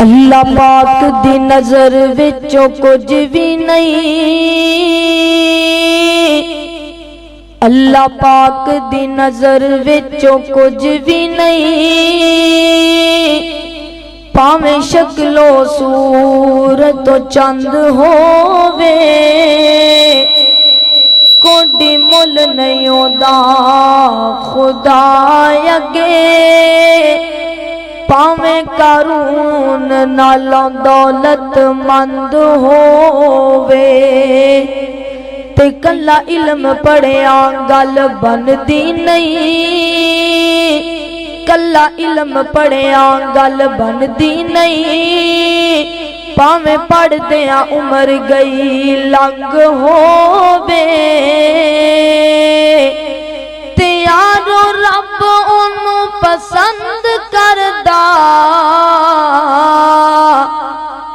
اللہ پاک دی نظر وچوں کچھ بھی نہیں، اللہ پاک دی نظر وچوں کچھ بھی نہیں، پاویں شکل و صورت و چند ہووے، کوئی مل نہیں ہوندا خدا اگے، پاویں قارون نالوں دولت مند ہووے، تے کلا علم پڑھیا گل بندی نہیں، کلا علم پڑھیا گل بندی نہیں، پاویں پڑھ دیاں عمر گئی لنگ ہووے، تے یارو رب انہوں پسند کردا،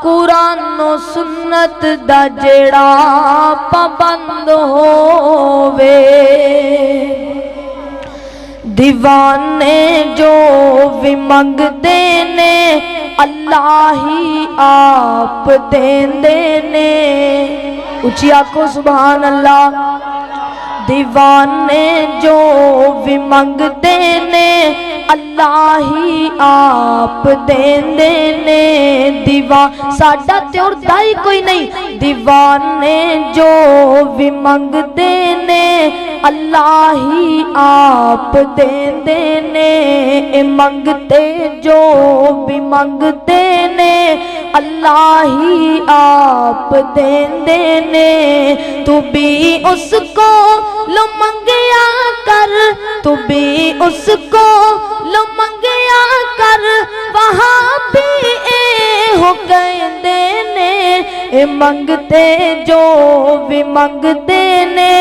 قرآن و سنت دا جیڑا پابند ہووے، دیوانے جو بھی منگدے نے اللہ ہی آپ دیندے نے، اچھی آنکھوں سبحان اللہ، دیوانے جو بھی منگدے نے اللہ ہی آپ دیندے نے، ساڈا تے اڑدا ہی کوئی نہیں، دیوانے جو بھی منگدے نے اللہ ہی آپ دیندے نے، منگتے جو بھی منگتے نے اللہ ہی آپ دیندے نے، تو بھی اس کو لو منگیا کر، تو بھی اس کو لو منگیا کر، وہاں بھی اے ہو کہندے نے، اے منگتے جو بھی منگتے نے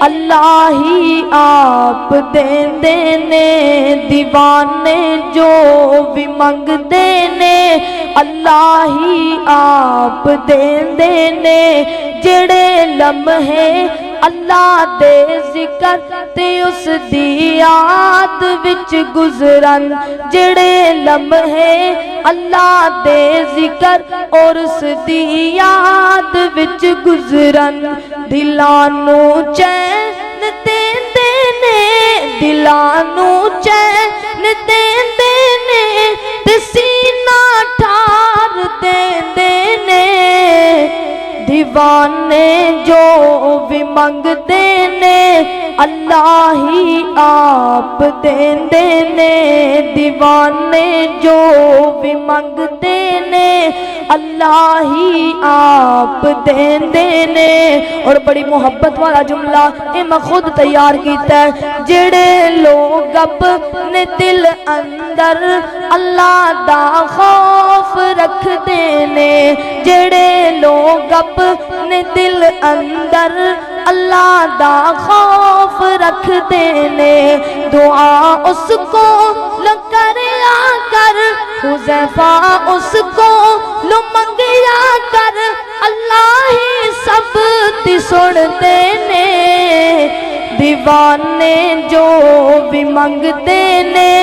اللہ ہی آپ دیندے نے، دیوانے جو بھی منگتے نے اللہ ہی آپ دیندے نے، جڑے لمحے اللہ دے ذکر تے اس دی یاد وچ گزرن، جڑے لمحے اللہ دے ذکر اور اس دی یاد وچ گزرن، دلانو چین دیندے نے، دلانو چین دیندے نے، تے سینہ ٹھار دیندے نے، دیوانے جو بھی منگتے نے اللہ ہی آپ دیندے نے، دیوانے جو بھی منگتے نے اللہ ہی آپ دیندے نے، اور بڑی محبت والا جملہ یہ میں خود تیار کیتا ہے، جڑے لوگ اپنے دل اندر اللہ دا خوف رکھ دینے، جڑے لوگ اپنے دل اندر اللہ دا خوف رکھ دینے، دعا اس کو لو کریا کر، حذیفہ اس کو لو منگیا کر، اللہ ہی سب دی سن دینے، دیوانے جو بھی منگتے نے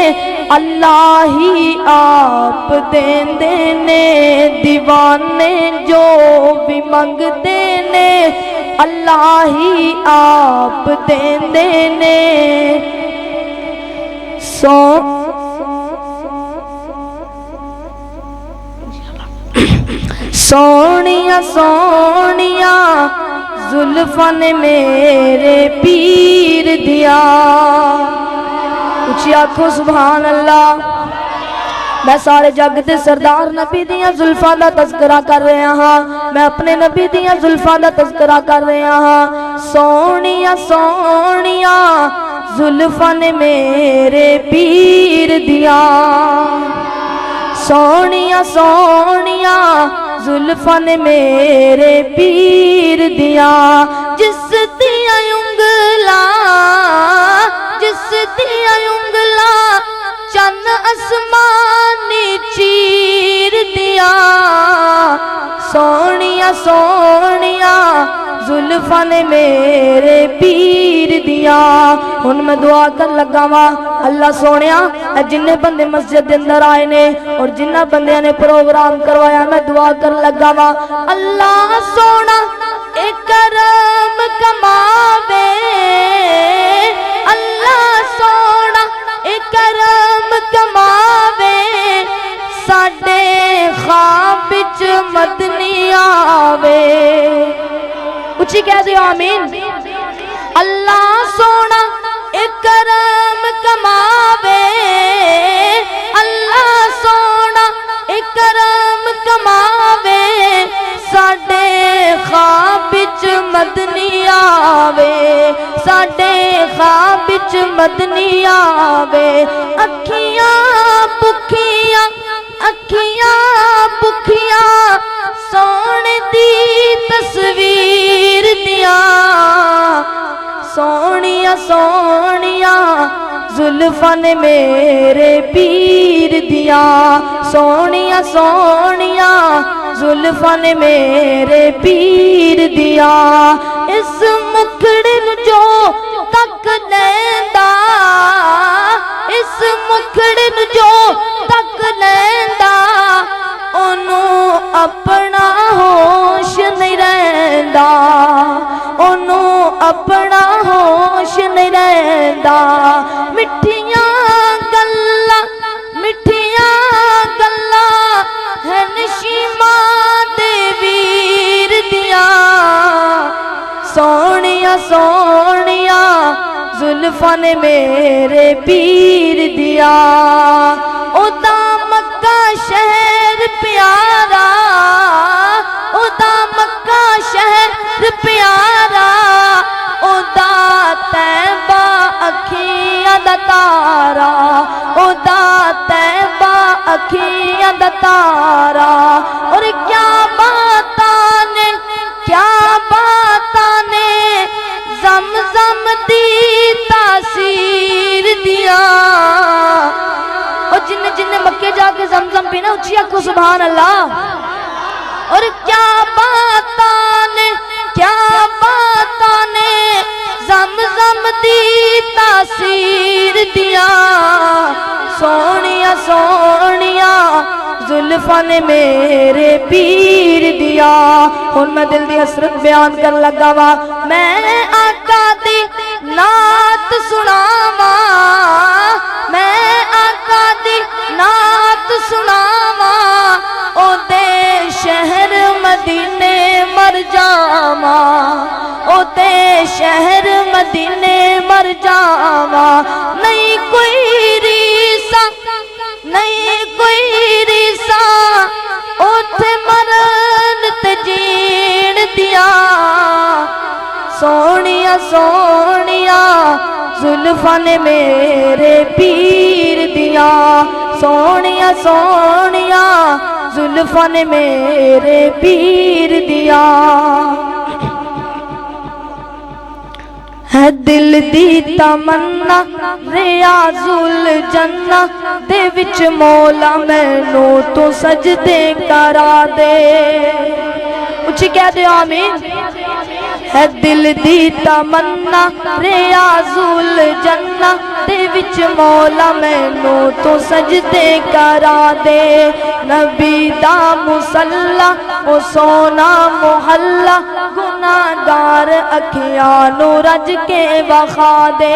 اللہ ہی آپ دیندے نے، دیوانے جو بھی منگتے نے اللہ ہی آپ دیندے نے، سونیاں سونیاں زلفاں نے میرے پیر دیا، اچھی آنکھوں سبحان اللہ، میں سارے جگ دے سردار نبی دیاں زلفاں دا تذکرہ کر رہے ہاں، میں اپنے نبی دیاں زلفاں دا تذکرہ کر رہے ہاں، سونیاں سونیاں زلفاں نے میرے پیر دیا، سونیاں سونیاں زلفاں نے میرے پیر دیا، جس دیاں انگلاں جس دیاں انگلاں چن اسمانی چیر دیا، سونیاں سونیاں زلفاں نے میرے پیر دیا، ہن میں دعا کر لگا وا اللہ سونیا جننے بندے مسجد دے اندر آئے نے اور جنہ بندیاں نے پروگرام کروایا میں دعا کر لگا وا اللہ سونا اے کرم کماوے اللہ سونا اے کرم کماوے ساڈے خواب وچ مدنی آوے اچھی کہہ دیو آمین اللہ سونا اے کرم کماوے اللہ سونا اے کرم کماوے ساڈے خواب وچ مدنی آوے ساڈے خواب وچ مدنی آوے اکھیاں بکھیاں سونے دی تصویر دیاں سونیاں سونیاں زلفاں نے میرے پیر دیاں سونیاں سونیاں زلفاں نے میرے پیر دیاں اس مکھڑے نو جو تک لیندا اس مکھڑے نو جو تک لیندا اونوں اپنا ہوش نہیں رہندا اونوں اپنا ہوش نہیں رہندا مٹھیاں گلاں ہے نشیماں دے ویر دیاں سونیاں سونیاں زلفاں نے میرے پیر دیا او دا مکہ شہر پیارا او دا مکہ شہر پیارا او دا طیبہ اکھیاں دا تارا او دا طیبہ اکھیاں دا تارا اور کیا باتاں نے زمزم دی تاثیر دیا اور جن مکے جا کے زمزم پینا اچھی آنکھوں سبحان اللہ اور کیا باتاں نے زمزم دی تاثیر دیا سونیاں سونیاں زلفاں نے میرے پیر دیا ہن میں دل دی حسرت بیان کر لگا وا میں آقا دی نعت سناواں میں آقا دی نعت سناواں او دے شہر مدینے مر جاواں او دے شہر مدینے مر جاواں نہیں کوئی ریسا نہیں کوئی ریسا اوتھے مرن تے جین دیا سونیاں سونیاں زلفاں نے میرے پیر دیا سونیاں سونیاں زلفاں نے میرے پیر دیا ہے دل دی تمنا ریاض الجنہ دے وچ مولا مینوں تو سجدے کرا دے اچھی کہہ دے آمین ہے دل دی تمنا ریاض الجنہ دے وچ مولا مینوں تو سجدے کرا دے نبی دا مصلا او سونا محلہ گناہگار اکھیاں نو رج کے وخا دے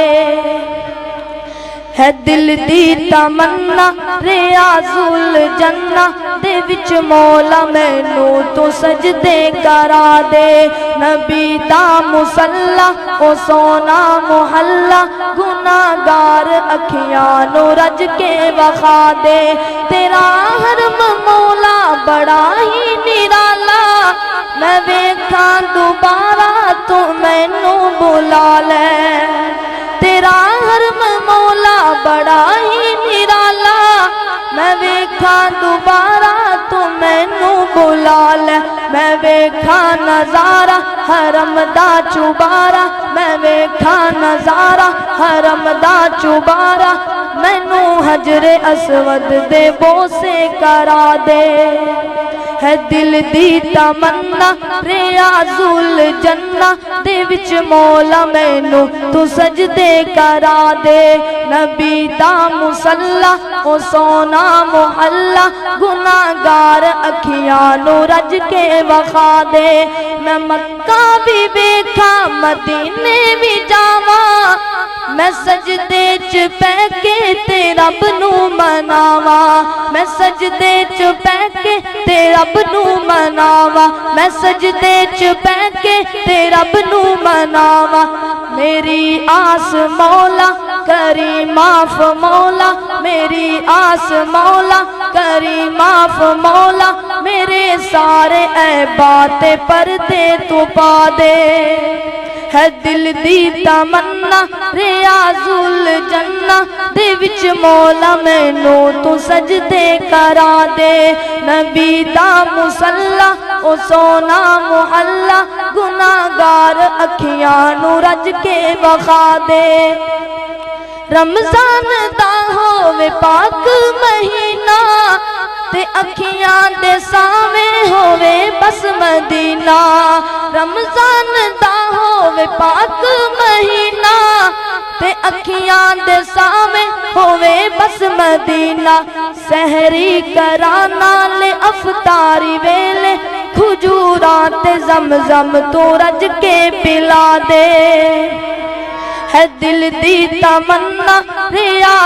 ہے دل دی تمنا ریاض الجنہ دے وچ مولا مینوں تو سجدے کرا دے نبی دا مصلا او سونا محلہ گناہگار اکھیاں نو رج کے وخا دے تیرا حرم مولا بڑا ہی نرالا میں ویکھاں دوبارہ تو مینوں بلا لے تیرا حرم مولا بڑا ہی نرالا میں ویکھاں دوبارہ تو مینوں بلا لے میں ویکھاں نظارہ حرم دا چوبارہ میں ویکھاں نظارہ حرم دا چوبارہ مینوں حجر اسود دے بوسے کرا دے ہے دل دی تمنا ریاض الجنہ دے وچ مولا مینوں تو سجدے کرا دے نبی دا مصلا او سونا محلہ گناہگار اکھیاں نو رج کے وخا دے میں مکہ بھی ویکھا مدینے بھی جاواں میں سجدے چ پہ کے تے رب نو مناواں میں سجدے چ پہ کے تے رب نو مناواں میں سجدے چ پہ کے تے رب نو مناواں میری آس مولا کری معاف مولا میری آس مولا کری معاف مولا میرے سارے عیبات پردے تو پا دے ہے دل دی تمنا ریاض الجنہ دے وچ مولا مینوں تو سجدے کرا دے نبی دا مصلا او سونا محلہ گناہگار اکھیاں نو رج کے وخا دے رمضان دا ہووے پاک مہینہ تے اکھیاں دے سامنے ہووے بس مدینہ رمضان دا ہووے پاک مہینہ تے اکھیاں دے سامنے ہووے بس مدینہ سحری کرانا لے افطاری ویلے کھجورات زمزم تو رج کے پلا دے ہے دل دی تمنا ریاض